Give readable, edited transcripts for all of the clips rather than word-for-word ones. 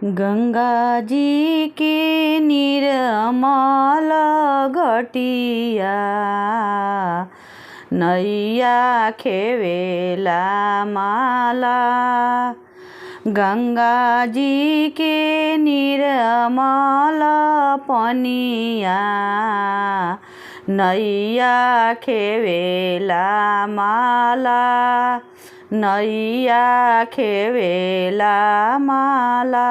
गंगा जी के निर्मल घटिया नैया खेवेला माला। गंगा जी के निर्मल पनिया नैया खेवेला माला। नैया खेवेला माला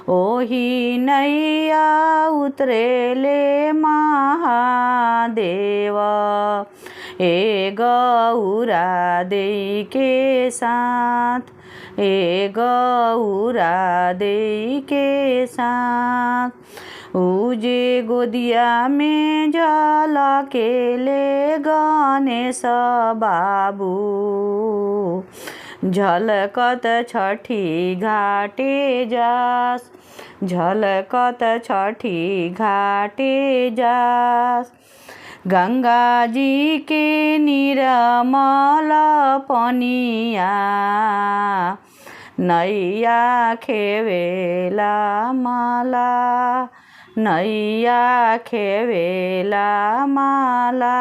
ओही नैया उतरेले महादेव। ए गौरा देई के साथ, ए गौरा देई के साथ। उजे गोदिया में झलकेले गणेश बाबू। झलकत छठी घाटे जास, झलकत छठी घाटे जास। गंगा जी के निर्मल पनिया नैया खेवेला माला। नैया खेवेला माला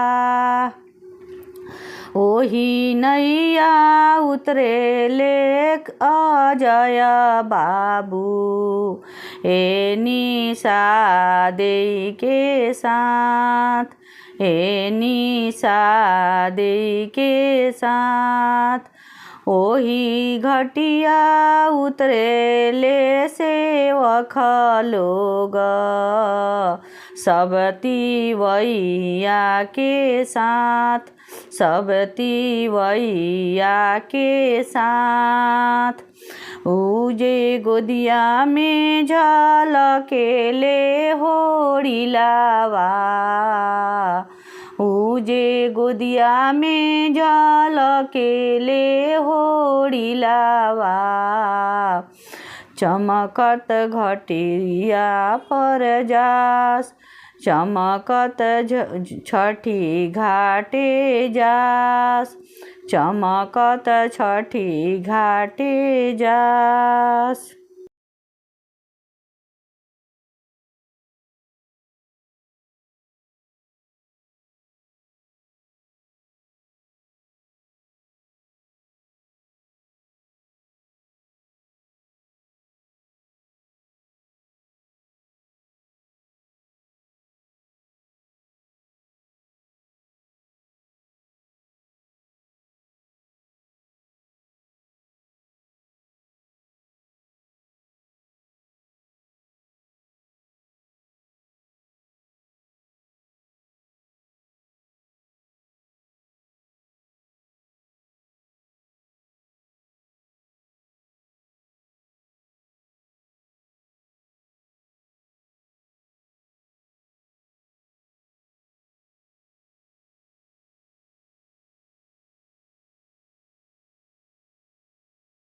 ओही नैया उतरेले अजय बाबू। ए निशा देई के साथ, ए निशा देई के साथ। ओही घटिया उतरेले सेवक लोग सब तिवैया के साथ, सब तिवैया के साथ। उजे गोदिया में झलकेले होरिलावा। उजे गोदिया में झलकेले होरिलावा। चमकत घटिया पर जास, चमकत छठी घाटे जास। चमकत छठी घाटे जास।